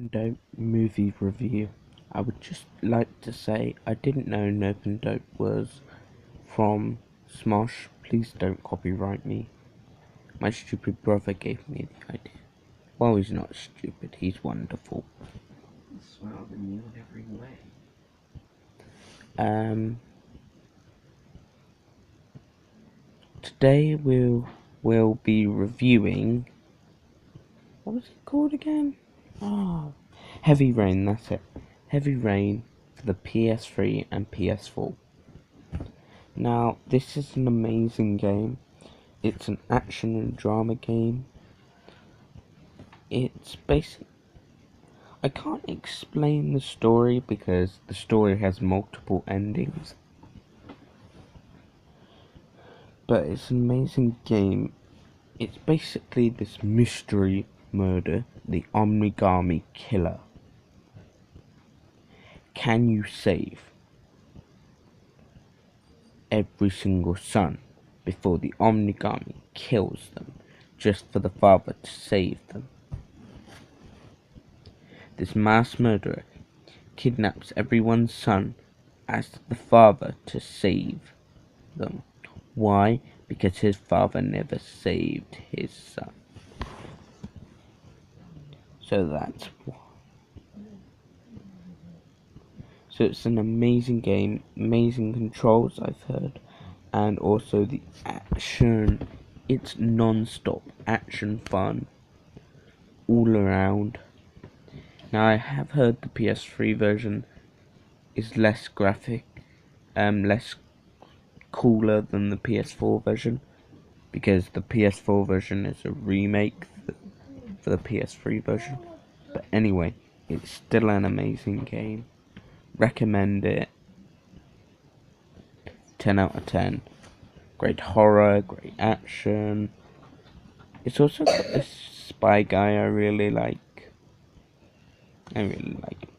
Dope movie review. I would just like to say I didn't know Nope and Dope was from Smosh. Please don't copyright me. My stupid brother gave me the idea. Well, he's not stupid, he's wonderful. It's smarter than you in every way. Today we'll be reviewing, what was it called again? Oh, Heavy Rain, that's it. Heavy Rain for the PS3 and PS4. Now, this is an amazing game. It's an action and drama game. It's basic. I can't explain the story because the story has multiple endings. But it's an amazing game. It's basically this mystery murder, the Omnigami killer. Can you save every single son before the Omnigami kills them, just for the father to save them? This mass murderer kidnaps everyone's son, asks the father to save them. Why? Because his father never saved his son. So that's why. So it's an amazing game, amazing controls I've heard, and also the action. It's non-stop action fun all around. Now I have heard the PS3 version is less graphic, less cooler than the PS4 version, because the PS4 version is a remake for the PS3 version. But anyway, it's still an amazing game. Recommend it. 10 out of 10. Great horror, great action. It's also got this spy guy I really like. I really like him.